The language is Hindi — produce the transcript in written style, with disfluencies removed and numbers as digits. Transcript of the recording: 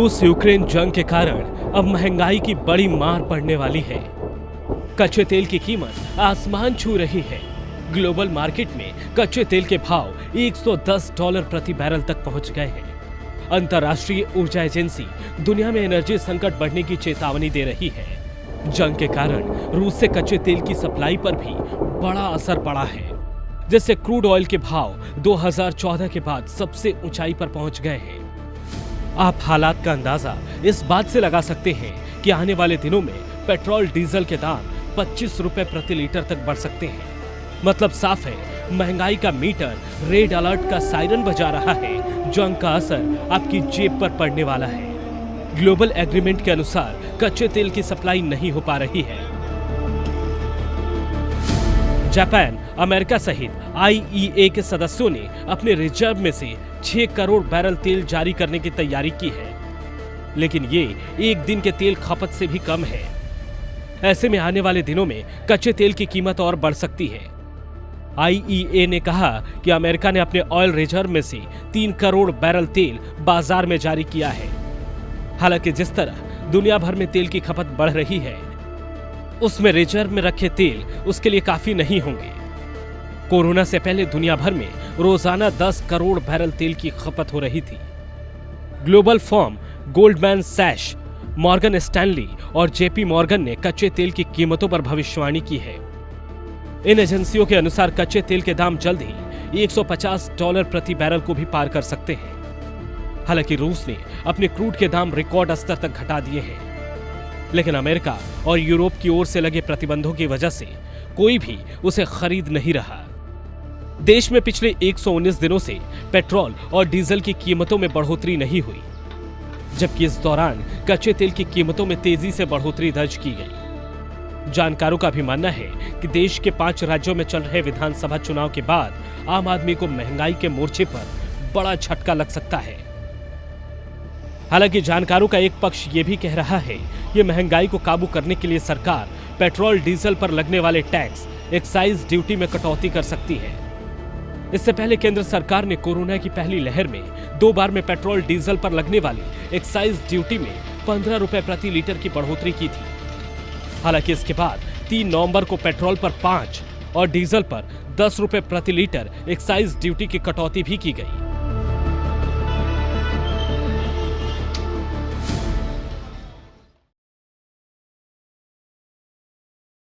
रूस यूक्रेन जंग के कारण अब महंगाई की बड़ी मार पड़ने वाली है। कच्चे तेल की कीमत आसमान छू रही है। ग्लोबल मार्केट में कच्चे तेल के भाव $110 प्रति बैरल तक पहुंच गए हैं। अंतर्राष्ट्रीय ऊर्जा एजेंसी दुनिया में एनर्जी संकट बढ़ने की चेतावनी दे रही है। जंग के कारण रूस से कच्चे तेल की सप्लाई पर भी बड़ा असर पड़ा है, जिससे क्रूड ऑयल के भाव 2014 के बाद सबसे ऊंचाई पर पहुंच गए हैं। आप हालात का अंदाजा इस बात से लगा सकते हैं कि आने वाले दिनों में पेट्रोल डीजल के दाम 25 रुपए प्रति लीटर तक बढ़ सकते हैं। मतलब साफ है, महंगाई का मीटर रेड अलर्ट का सायरन बजा रहा है। जंग का असर आपकी जेब पर पड़ने वाला है। ग्लोबल एग्रीमेंट के अनुसार कच्चे तेल की सप्लाई नहीं हो पा रही है। जापान, अमेरिका सहित IEA के सदस्यों ने अपने रिजर्व में से 6 करोड़ बैरल तेल जारी करने की तैयारी की है, लेकिन ये एक दिन के तेल खपत से भी कम है। ऐसे में आने वाले दिनों में कच्चे तेल की कीमत और बढ़ सकती है। IEA ने कहा कि अमेरिका ने अपने ऑयल रिजर्व में से 3 करोड़ बैरल तेल बाजार में जारी किया है। हालांकि जिस तरह दुनिया भर में तेल की खपत बढ़ रही है, उसमें रिजर्व में रखे तेल उसके लिए काफी नहीं होंगे। कोरोना से पहले दुनिया भर में रोजाना 10 करोड़ बैरल तेल की खपत हो रही थी। Global firm Goldman सैश, Morgan Stanley और JP मॉर्गन ने कच्चे तेल की कीमतों पर भविष्यवाणी की है। इन एजेंसियों के अनुसार कच्चे तेल के दाम जल्द ही $150 प्रति बैरल को भी पार कर सकते हैं। हालांकि रूस ने अपने क्रूड के दाम रिकॉर्ड स्तर तक घटा दिए हैं, लेकिन अमेरिका और यूरोप की ओर से लगे प्रतिबंधों की वजह से कोई भी उसे खरीद नहीं रहा। देश में पिछले 119 दिनों से पेट्रोल और डीजल की कीमतों में बढ़ोतरी नहीं हुई, जबकि इस दौरान कच्चे तेल की कीमतों में तेजी से बढ़ोतरी दर्ज की गई। जानकारों का भी मानना है कि देश के 5 राज्यों में चल रहे विधानसभा चुनाव के बाद आम आदमी को महंगाई के मोर्चे पर बड़ा झटका लग सकता है। हालांकि जानकारों का एक पक्ष ये भी कह रहा है कि महंगाई को काबू करने के लिए सरकार पेट्रोल डीजल पर लगने वाले टैक्स, एक्साइज ड्यूटी में कटौती कर सकती है। इससे पहले केंद्र सरकार ने कोरोना की पहली लहर में 2 बार में पेट्रोल डीजल पर लगने वाली एक्साइज ड्यूटी में 15 रुपए प्रति लीटर की बढ़ोतरी की थी। हालांकि इसके बाद 3 नवंबर को पेट्रोल पर 5 और डीजल पर 10 रुपए प्रति लीटर एक्साइज ड्यूटी की कटौती भी की गई।